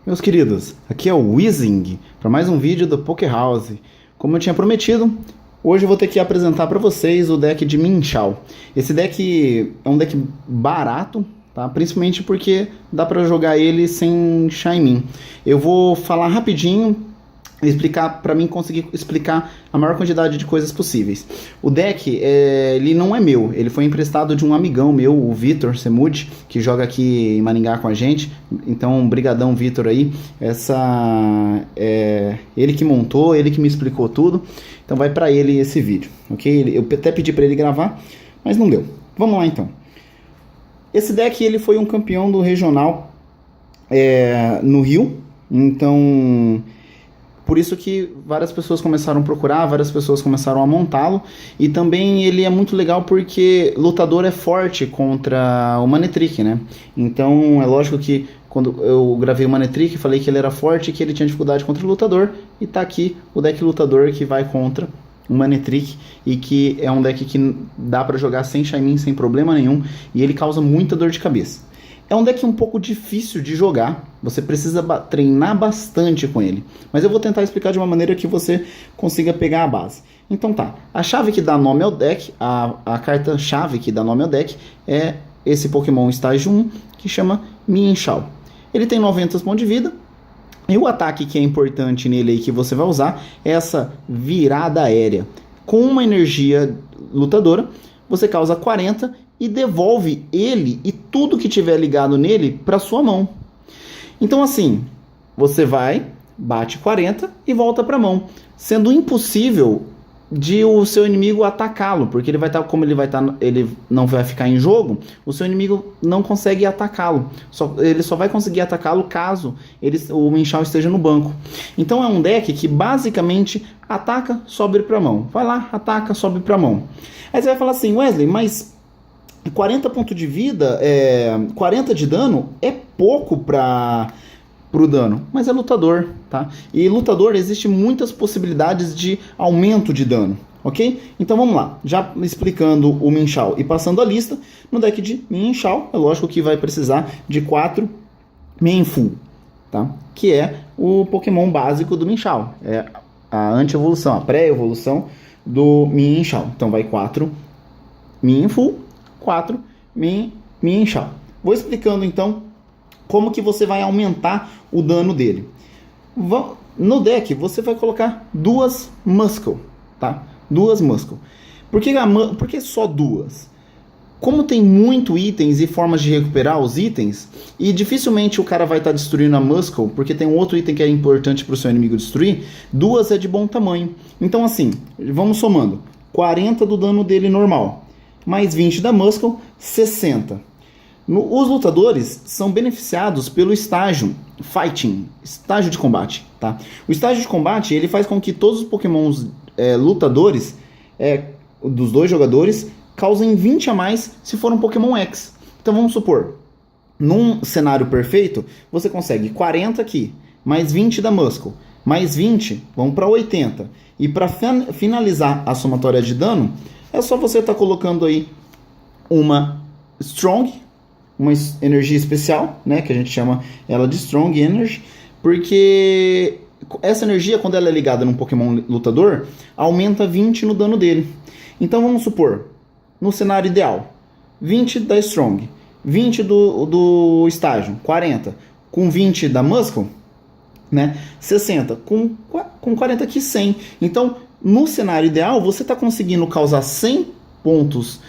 Meus queridos, aqui é o Weezing para mais um vídeo do Poké House. Como eu tinha prometido, hoje eu vou ter que apresentar para vocês o deck de Minchao. Esse deck é um deck barato, tá? Principalmente porque dá para jogar ele sem Shaymin. Eu vou falar rapidinho, explicar para mim conseguir explicar a maior quantidade de coisas possíveis. O deck, ele não é meu, ele foi emprestado de um amigão meu, o Vitor Semud, que joga aqui em Maringá com a gente. Então, brigadão Vitor aí. Ele que montou, ele que me explicou tudo. Então vai para ele esse vídeo, ok? Eu até pedi para ele gravar, mas não deu. Vamos lá então. Esse deck ele foi um campeão do regional no Rio, então por isso que várias pessoas começaram a procurar, várias pessoas começaram a montá-lo. E também ele é muito legal porque lutador é forte contra o Manectric, né? Então é lógico que quando eu gravei o Manectric, falei que ele era forte e que ele tinha dificuldade contra o lutador. E tá aqui o deck lutador que vai contra o Manectric, e que é um deck que dá pra jogar sem Shaymin, sem problema nenhum. E ele causa muita dor de cabeça. É um deck um pouco difícil de jogar, você precisa treinar bastante com ele. Mas eu vou tentar explicar de uma maneira que você consiga pegar a base. Então tá, a chave que dá nome ao deck, a carta-chave que dá nome ao deck é esse Pokémon estágio 1, que chama Minchao. Ele tem 90 pontos de vida, e o ataque que é importante nele aí que você vai usar é essa virada aérea. Com uma energia lutadora, você causa 40 e devolve ele e tudo que tiver ligado nele para sua mão. Então assim, você vai, bate 40 e volta para a mão, sendo impossível de o seu inimigo atacá-lo, porque ele vai estar, como ele não vai ficar em jogo, o seu inimigo não consegue atacá-lo. Ele só vai conseguir atacá-lo caso o Minchao esteja no banco. Então é um deck que basicamente ataca, sobe para a mão. Vai lá, ataca, sobe para a mão. Aí você vai falar assim, Wesley, mas 40 pontos de vida, 40 de dano é pouco para o dano, mas é lutador, tá? E lutador existe muitas possibilidades de aumento de dano, ok? Então vamos lá, já explicando o Minchao e passando a lista, no deck de Minchao, é lógico que vai precisar de 4 Mienfoo, tá? Que é o Pokémon básico do Minchao, é a anti-evolução, a pré-evolução do Minchao. Então vai 4 Mienfoo, 4 Minchao. Vou explicando então como que você vai aumentar o dano dele. No deck você vai colocar 2 Muscle, tá? 2 Muscle. Por que só 2? Como tem muito itens e formas de recuperar os itens, e dificilmente o cara vai estar destruindo a Muscle, porque tem um outro item que é importante para o seu inimigo destruir, 2 é de bom tamanho. Então assim, vamos somando. 40 do dano dele normal, mais 20 da Muscle, 60. Os lutadores são beneficiados pelo estágio Fighting, estágio de combate, tá? O estágio de combate ele faz com que todos os Pokémons lutadores dos dois jogadores causem 20 a mais se for um Pokémon X. Então vamos supor, num cenário perfeito, você consegue 40 aqui, mais 20 da Muscle, mais 20, vamos para 80. E para finalizar a somatória de dano, é só você estar colocando aí uma Strong, uma energia especial, né, que a gente chama ela de Strong Energy, porque essa energia, quando ela é ligada num Pokémon lutador, aumenta 20 no dano dele. Então vamos supor, no cenário ideal, 20 da Strong, 20 do estágio, 40, com 20 da Muscle, né, 60, com 40 aqui, 100. Então, no cenário ideal, você está conseguindo causar 100 pontos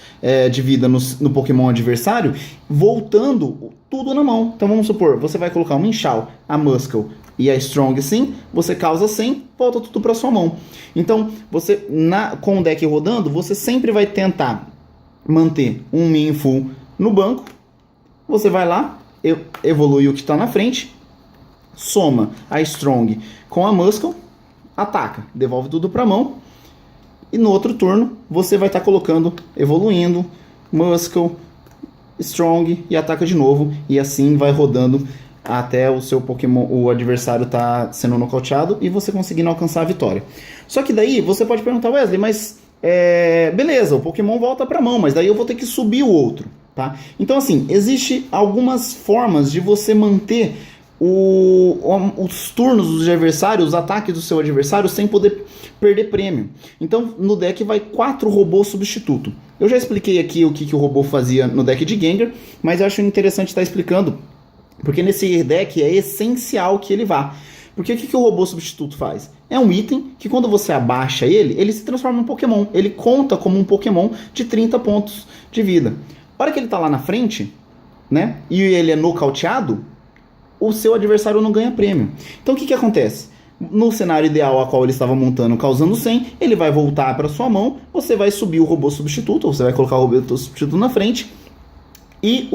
de vida no Pokémon adversário, voltando tudo na mão. Então vamos supor, você vai colocar o Minchao, a Muscle e a Strong sim, você causa 100, volta tudo para sua mão. Então, você com o deck rodando, você sempre vai tentar manter um Mienfoo no banco. Você vai lá, evolui o que está na frente, soma a Strong com a Muscle, ataca, devolve tudo para a mão, e no outro turno você vai estar colocando, evoluindo, Muscle, Strong e ataca de novo, e assim vai rodando até o seu Pokémon, o adversário tá sendo nocauteado e você conseguindo alcançar a vitória. Só que daí você pode perguntar, Wesley, mas beleza, o Pokémon volta para a mão, mas daí eu vou ter que subir o outro, tá? Então assim, existe algumas formas de você manter os turnos dos adversários, os ataques do seu adversário, sem poder perder prêmio. Então, no deck vai 4 robôs substituto. Eu já expliquei aqui o que o robô fazia no deck de Gengar, mas eu acho interessante estar explicando, porque nesse deck é essencial que ele vá. Porque o que o robô substituto faz? É um item que quando você abaixa ele se transforma em um Pokémon. Ele conta como um Pokémon de 30 pontos de vida. A hora que ele está lá na frente, né, e ele é nocauteado, o seu adversário não ganha prêmio. Então o que acontece? No cenário ideal a qual ele estava montando, causando 100, ele vai voltar para sua mão, você vai subir o robô substituto, você vai colocar o robô substituto na frente, e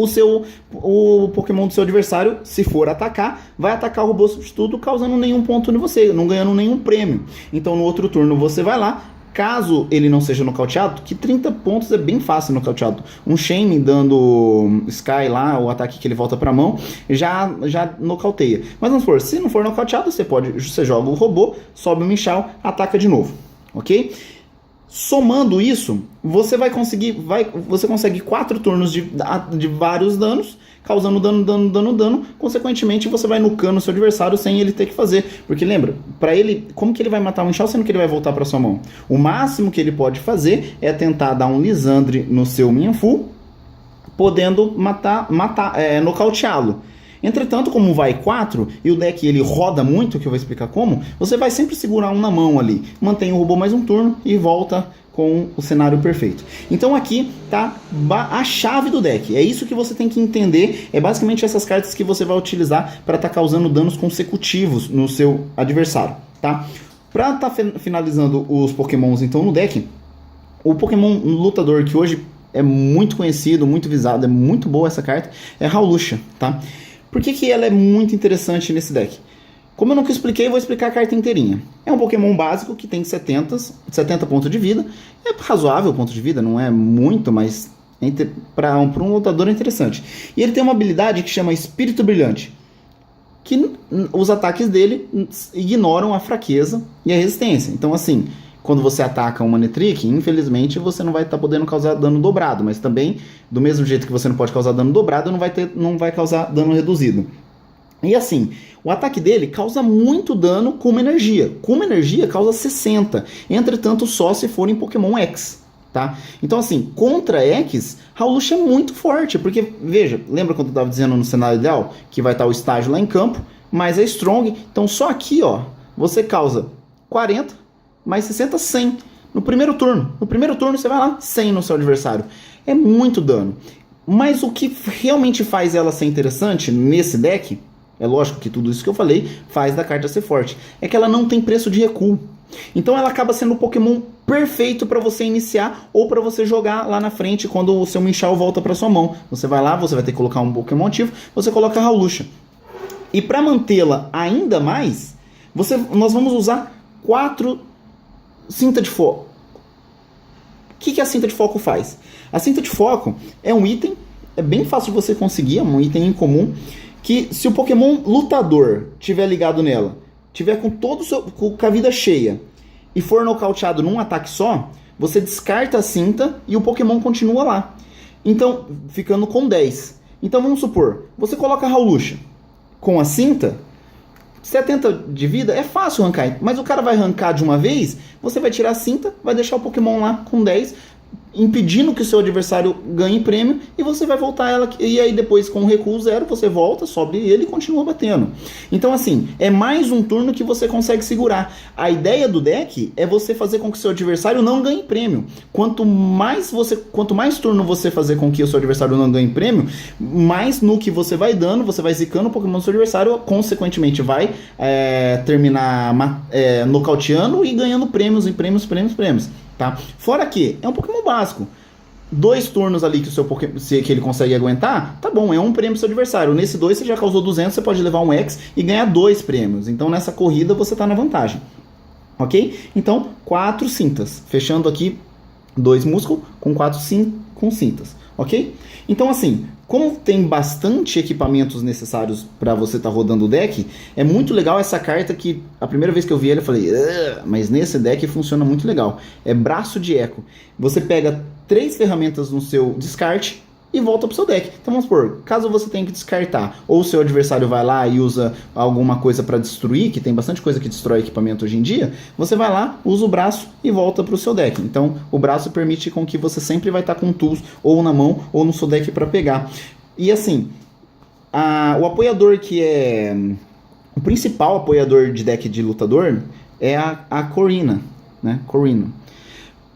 o Pokémon do seu adversário, se for atacar, vai atacar o robô substituto, causando nenhum ponto em você, não ganhando nenhum prêmio. Então no outro turno você vai lá, caso ele não seja nocauteado, que 30 pontos é bem fácil nocauteado. Um Shame dando Sky lá, o ataque que ele volta pra mão, já nocauteia. Mas vamos supor, se não for nocauteado, você joga o robô, sobe o Michal, ataca de novo, ok? Somando isso, você consegue 4 turnos de vários danos, causando dano. Consequentemente, você vai nucando o seu adversário sem ele ter que fazer. Porque lembra, para ele, como que ele vai matar um Michal sendo que ele vai voltar para sua mão? O máximo que ele pode fazer é tentar dar um Lisandre no seu Mienfoo, podendo nocauteá-lo. Entretanto, como vai 4 e o deck ele roda muito, que eu vou explicar como, você vai sempre segurar um na mão ali, mantém o robô mais um turno e volta com o cenário perfeito. Então aqui tá a chave do deck, é isso que você tem que entender, é basicamente essas cartas que você vai utilizar para estar causando danos consecutivos no seu adversário, tá? Para estar finalizando os Pokémons então no deck, o Pokémon lutador que hoje é muito conhecido, muito visado, é muito boa essa carta, é Hawlucha, tá? Por que ela é muito interessante nesse deck? Como eu nunca expliquei, eu vou explicar a carta inteirinha. É um Pokémon básico que tem 70 pontos de vida. É razoável o ponto de vida, não é muito, mas para um lutador é interessante. E ele tem uma habilidade que chama Espírito Brilhante, que os ataques dele ignoram a fraqueza e a resistência. Então assim, quando você ataca um Manectric, infelizmente você não vai estar podendo causar dano dobrado, mas também, do mesmo jeito que você não pode causar dano dobrado, não vai causar dano reduzido. E assim, o ataque dele causa muito dano com uma energia. Com uma energia causa 60, entretanto só se for em Pokémon X, tá? Então assim, contra X, Hawlucha é muito forte, porque, veja, lembra quando eu estava dizendo no cenário ideal, que vai estar o estágio lá em campo, mas é Strong, então só aqui, ó, você causa 40, mais 60, 100 no primeiro turno. No primeiro turno você vai lá, 100 no seu adversário. É muito dano. Mas o que realmente faz ela ser interessante nesse deck, é lógico que tudo isso que eu falei faz da carta ser forte, é que ela não tem preço de recuo. Então ela acaba sendo o Pokémon perfeito para você iniciar ou para você jogar lá na frente quando o seu Michal volta para sua mão. Você vai lá, você vai ter que colocar um Pokémon ativo, você coloca a Hawlucha. E para mantê-la ainda mais, nós vamos usar 4 cinta de foco. O que a cinta de foco faz? A cinta de foco é um item, é bem fácil de você conseguir, é um item incomum, que se o Pokémon lutador tiver ligado nela, tiver com a vida cheia e for nocauteado num ataque só, você descarta a cinta e o Pokémon continua lá. Então, ficando com 10. Então vamos supor, você coloca a Hawlucha com a cinta, 70 de vida é fácil arrancar, mas o cara vai arrancar de uma vez, você vai tirar a cinta, vai deixar o Pokémon lá com 10, impedindo que o seu adversário ganhe prêmio, e você vai voltar ela, e aí depois com o recuo 0, você volta, sobe ele e continua batendo. Então assim, é mais um turno que você consegue segurar. A ideia do deck é você fazer com que o seu adversário não ganhe prêmio. Quanto mais turno você fazer com que o seu adversário não ganhe prêmio, mais no que você vai dando, você vai zicando o Pokémon do seu adversário, consequentemente vai terminar nocauteando e ganhando prêmios e prêmios. Tá? Fora que é um Pokémon básico. 2 turnos ali que o seu Pokémon, que ele consegue aguentar, tá bom, é um prêmio pro seu adversário. Nesse 2 você já causou 200, você pode levar um X e ganhar 2 prêmios. Então nessa corrida você tá na vantagem. Ok? Então 4 cintas. Fechando aqui 2 músculos com 4 com cintas. Ok? Então assim, como tem bastante equipamentos necessários para você estar rodando o deck, é muito legal essa carta que a primeira vez que eu vi ela eu falei, mas nesse deck funciona muito legal. É Braço de Eco. Você pega 3 ferramentas no seu descarte, e volta pro seu deck. Então vamos supor, caso você tenha que descartar, ou o seu adversário vai lá e usa alguma coisa para destruir, que tem bastante coisa que destrói equipamento hoje em dia, você vai lá, usa o braço e volta pro seu deck. Então o braço permite com que você sempre vai estar com tools ou na mão ou no seu deck para pegar. E assim, o apoiador que é... O principal apoiador de deck de lutador é a Corina, né? Corina.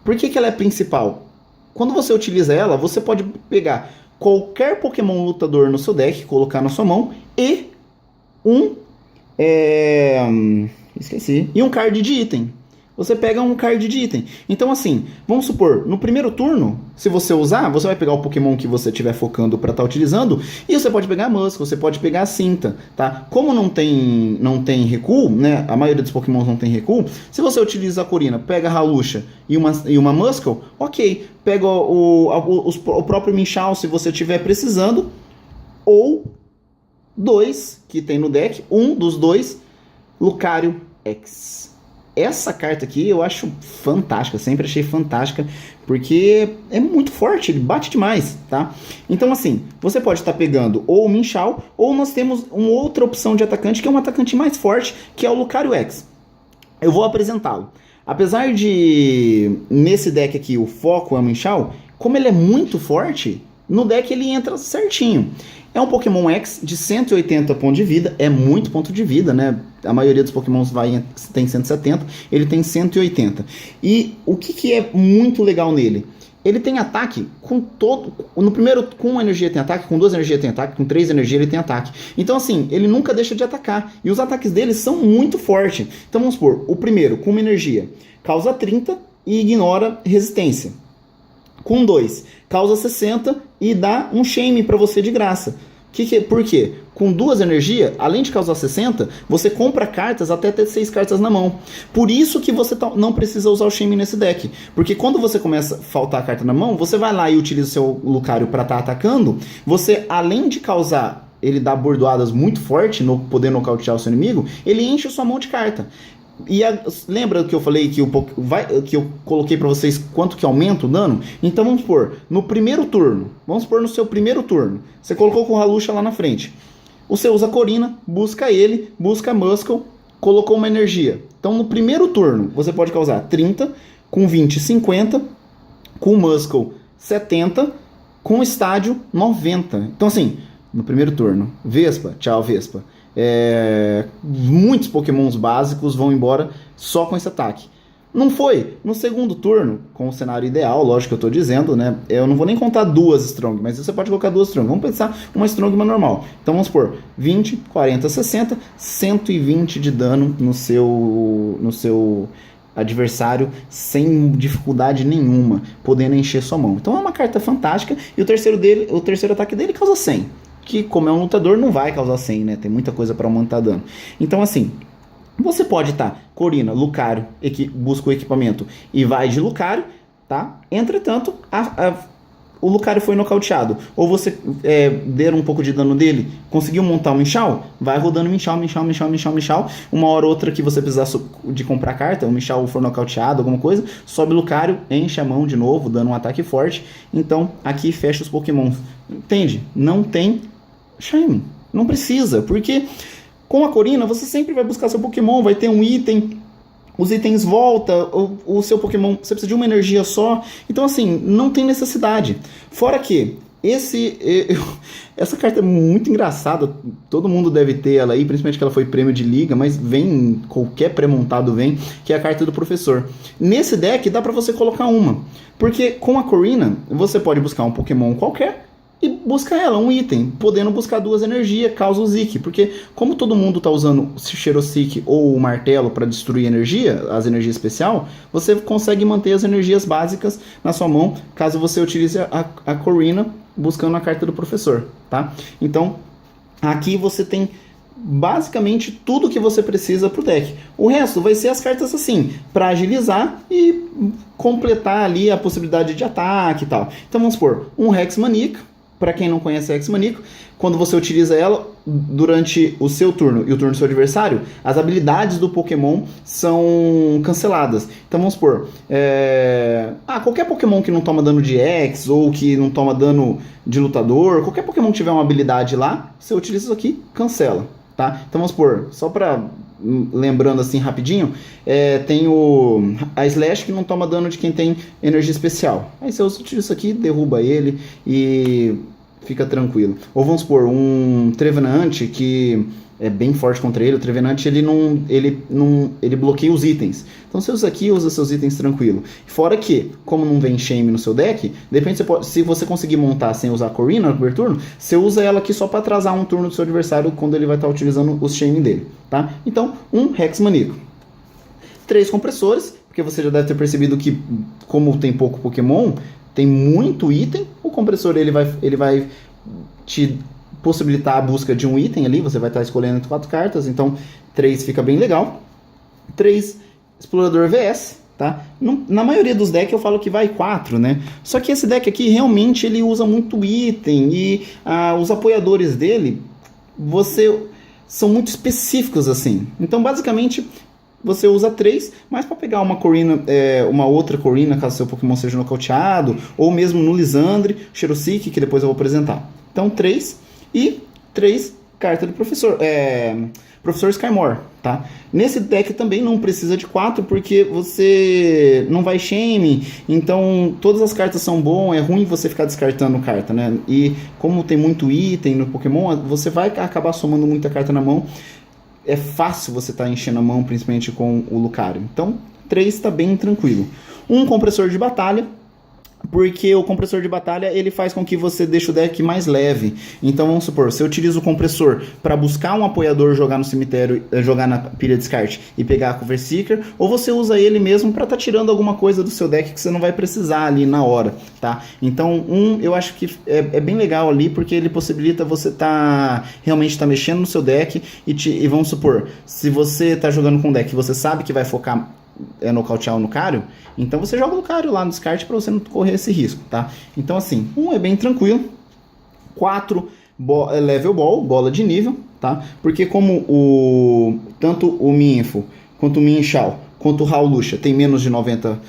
Por que ela é principal? Quando você utiliza ela, você pode pegar qualquer Pokémon lutador no seu deck, colocar na sua mão e um card de item. Você pega um card de item. Então assim, vamos supor, no primeiro turno, se você usar, você vai pegar o Pokémon que você estiver focando para estar utilizando, e você pode pegar a Muscle, você pode pegar a Cinta, tá? Como não tem recuo, né? A maioria dos Pokémons não tem recuo. Se você utiliza a Corina, pega a Hawlucha e uma Muscle, ok. Pega o próprio Minchao se você estiver precisando, ou dois que tem no deck, um dos dois, Lucario X. Essa carta aqui eu acho fantástica, sempre achei fantástica, porque é muito forte, ele bate demais, tá? Então assim, você pode estar pegando ou o Minchao, ou nós temos uma outra opção de atacante, que é um atacante mais forte, que é o Lucario X. Eu vou apresentá-lo. Apesar de, nesse deck aqui, o foco é o Minchao, como ele é muito forte, no deck ele entra certinho. É um Pokémon X de 180 pontos de vida, é muito ponto de vida, né? A maioria dos Pokémons tem 170, ele tem 180. E o que é muito legal nele? Ele tem ataque com todo... No primeiro, com uma energia tem ataque, com duas energias tem ataque, com três energias ele tem ataque. Então assim, ele nunca deixa de atacar. E os ataques dele são muito fortes. Então vamos supor, o primeiro, com uma energia, causa 30 e ignora resistência. Com 2, causa 60 e dá um shame para você de graça. Por quê? Com duas energias, além de causar 60, você compra cartas até ter 6 cartas na mão. Por isso que você não precisa usar o shame nesse deck. Porque quando você começa a faltar a carta na mão, você vai lá e utiliza o seu Lucario para estar atacando. Você, além de causar, ele dá bordoadas muito forte, no poder nocautear o seu inimigo, ele enche a sua mão de carta. E lembra que eu falei que eu coloquei para vocês quanto que aumenta o dano? Então vamos supor, no primeiro turno, no seu primeiro turno, você colocou com o Hawlucha lá na frente. Você usa a Corina, busca ele, busca a Muscle, colocou uma energia. Então no primeiro turno você pode causar 30, com 20, 50, com Muscle 70, com estádio 90. Então assim, no primeiro turno, Vespa, tchau Vespa. Muitos Pokémons básicos vão embora só com esse ataque. Não foi. No segundo turno, com o cenário ideal, lógico que eu estou dizendo, né? Eu não vou nem contar duas Strong, mas você pode colocar duas Strong. Vamos pensar uma Strong e uma normal. Então vamos supor, 20, 40, 60, 120 de dano no seu adversário sem dificuldade nenhuma, podendo encher sua mão. Então é uma carta fantástica. E o terceiro ataque dele causa 100. Que como é um lutador não vai causar 100, né? Tem muita coisa para aumentar dano. Então assim, você pode estar Corina, Lucario, busca o equipamento e vai de Lucario, tá? Entretanto, o Lucario foi nocauteado, ou você der um pouco de dano dele, conseguiu montar o Minchao, vai rodando Minchao, uma hora ou outra que você precisar de comprar carta, o Minchao for nocauteado, alguma coisa, sobe o Lucario, enche a mão de novo, dando um ataque forte. Então, aqui fecha os Pokémons. Entende? Não tem shame. Não precisa, porque com a Corina você sempre vai buscar seu Pokémon, vai ter um item, os itens voltam, o seu Pokémon, você precisa de uma energia só. Então assim, não tem necessidade. Fora que essa carta é muito engraçada, todo mundo deve ter ela aí, principalmente que ela foi prêmio de liga, mas vem, qualquer pré-montado vem, que é a carta do professor. Nesse deck dá pra você colocar uma, porque com a Corina você pode buscar um Pokémon qualquer e busca ela, um item, podendo buscar duas energias, causa o Zik, porque como todo mundo está usando o Xerosic ou o martelo para destruir energia, as energias especial, você consegue manter as energias básicas na sua mão, caso você utilize a Corina buscando a carta do professor, tá? Então, aqui você tem basicamente tudo que você precisa pro deck. O resto vai ser as cartas assim, para agilizar e completar ali a possibilidade de ataque e tal. Então vamos supor, um Rex Manica, para quem não conhece a Hex Manico, quando você utiliza ela durante o seu turno e o turno do seu adversário, as habilidades do Pokémon são canceladas. Então vamos supor, qualquer Pokémon que não toma dano de X ou que não toma dano de lutador, qualquer Pokémon que tiver uma habilidade lá, você utiliza isso aqui, cancela, tá? Então vamos supor, só para lembrando assim rapidinho, tem a Slash que não toma dano de quem tem energia especial. Aí você utiliza isso aqui, derruba ele e fica tranquilo. Ou vamos supor, um Trevenant que é bem forte contra ele. O Trevenant ele bloqueia os itens. Então você usa aqui, usa seus itens tranquilo. Fora que, como não vem Shame no seu deck, de repente se você conseguir montar sem usar a Corina no primeiro turno, você usa ela aqui só para atrasar um turno do seu adversário quando ele vai estar utilizando os Shame dele, tá? Então, um Hex Manico. 3 compressores, porque você já deve ter percebido que, como tem pouco Pokémon, tem muito item. O compressor ele vai te possibilitar a busca de um item ali, você vai estar escolhendo entre 4 cartas, então 3 fica bem legal. 3 Explorador VS, tá? Na maioria dos decks eu falo que vai 4, né? Só que esse deck aqui realmente ele usa muito item e os apoiadores dele são muito específicos assim. Então basicamente você usa 3, mas para pegar uma Corina, uma outra Corina, caso seu Pokémon seja nocauteado, ou mesmo no Lizandre, Xerosic, que depois eu vou apresentar. Então 3 e 3 cartas do Professor Skymore, tá? Nesse deck também não precisa de 4, porque você não vai shame, então todas as cartas são boas, é ruim você ficar descartando carta, né? E como tem muito item no Pokémon, você vai acabar somando muita carta na mão. É fácil você estar enchendo a mão, principalmente com o Lucario. Então, 3 está bem tranquilo. Um compressor de batalha, porque o compressor de batalha ele faz com que você deixe o deck mais leve. Então vamos supor, você utiliza o compressor para buscar um apoiador, jogar no cemitério, jogar na pilha de descarte e pegar a Cover Seeker, ou você usa ele mesmo para estar tirando alguma coisa do seu deck que você não vai precisar ali na hora, tá? Então eu acho que é bem legal ali, porque ele possibilita você realmente mexendo no seu deck e vamos supor, se você tá jogando com um deck que você sabe que vai focar nocautear o Lucario, então você joga o Lucario lá no descarte para você não correr esse risco, tá? Então assim, é bem tranquilo. 4 Level Ball, bola de nível, tá? Porque como tanto o Minfo, quanto o Minchal, quanto o Hawlucha tem menos de 90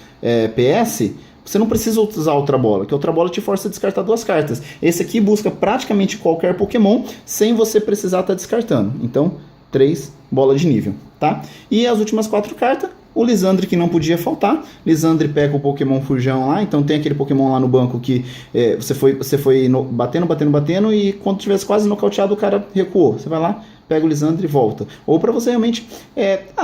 PS, você não precisa usar outra bola, que a outra bola te força a descartar 2 cartas. Esse aqui busca praticamente qualquer Pokémon sem você precisar estar descartando. Então, 3 bola de nível, tá? E as últimas 4 cartas, o Lizandre que não podia faltar. Lizandre pega o Pokémon Furjão lá, então tem aquele Pokémon lá no banco que você foi batendo e quando tivesse quase nocauteado o cara recuou. Você vai lá, pega o Lizandre e volta. Ou para você realmente...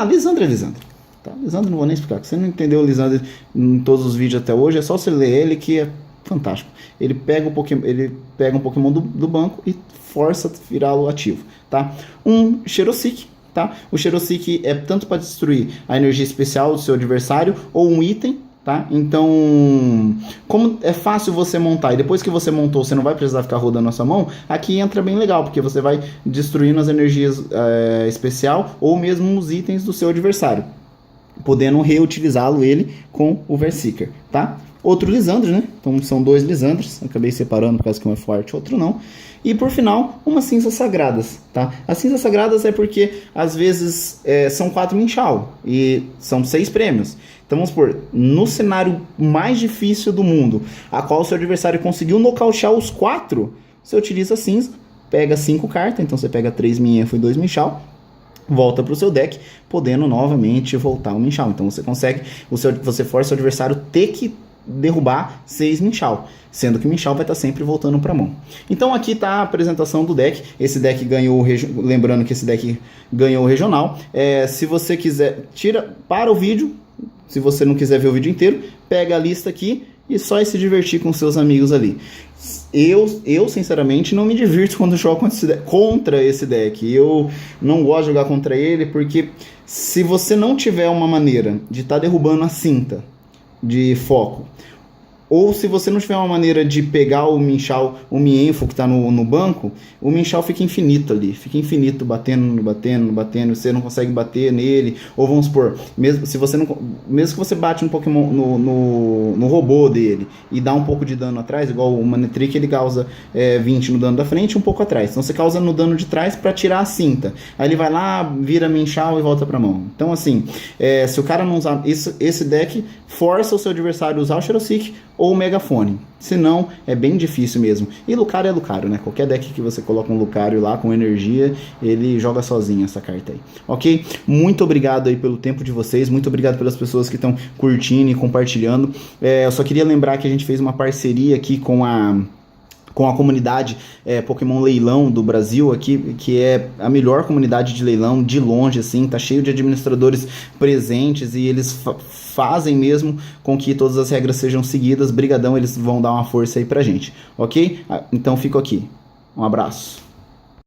Lizandre é Lizandre. Tá? Lizandre não vou nem explicar, porque você não entendeu o Lizandre em todos os vídeos até hoje, é só você ler ele que é fantástico. Ele pega um Pokémon do banco e força a virá-lo ativo. Tá? Um Xerosic. Tá? O Xerosic é tanto para destruir a energia especial do seu adversário ou um item, tá? Então, como é fácil você montar e depois que você montou você não vai precisar ficar rodando a sua mão, aqui entra bem legal, porque você vai destruindo as energias especial ou mesmo os itens do seu adversário, podendo reutilizá-lo ele com o Verseeker, tá? Outro Lizandre, né? Então são 2 Lizandres, acabei separando por causa que um é forte, outro não. E por final, umas cinzas sagradas, tá? As cinzas sagradas é porque às vezes são 4 Minchal e são 6 prêmios. Então vamos supor, no cenário mais difícil do mundo, a qual o seu adversário conseguiu nocautear os 4, você utiliza a cinza, pega 5 cartas, então você pega 3 Minhefo e 2 Minchal, volta para o seu deck, podendo novamente voltar o Minchal. Então você consegue, você força o adversário ter que derrubar 6 Minchal, sendo que o Minchal vai estar sempre voltando para a mão. Então aqui está a apresentação do deck. Esse deck ganhou, lembrando que esse deck ganhou o regional. Se você quiser, para o vídeo, se você não quiser ver o vídeo inteiro, pega a lista aqui e só se divertir com seus amigos ali. Eu sinceramente não me divirto quando jogo contra esse deck. Eu não gosto de jogar contra ele, porque se você não tiver uma maneira de estar derrubando a cinta de foco, Ou se você não tiver uma maneira de pegar o Minchal, o Mienfo que está no banco, o Minchal fica infinito ali, fica infinito, batendo, você não consegue bater nele, ou vamos supor, mesmo que você bate um Pokémon no robô dele e dá um pouco de dano atrás, igual o Manectric, ele causa 20 no dano da frente e um pouco atrás, então você causa no dano de trás para tirar a cinta, aí ele vai lá, vira Minchal e volta pra mão. Então assim, se o cara não usar esse deck, força o seu adversário a usar o Xerosic ou o Megafone. Senão, é bem difícil mesmo. E Lucario é Lucario, né? Qualquer deck que você coloca um Lucario lá com energia, ele joga sozinho essa carta aí. Ok? Muito obrigado aí pelo tempo de vocês. Muito obrigado pelas pessoas que estão curtindo e compartilhando. Eu só queria lembrar que a gente fez uma parceria aqui com a comunidade Pokémon Leilão do Brasil aqui, que é a melhor comunidade de leilão de longe, assim, tá cheio de administradores presentes e eles fazem mesmo com que todas as regras sejam seguidas. Brigadão, eles vão dar uma força aí pra gente, ok? Então fico aqui. Um abraço.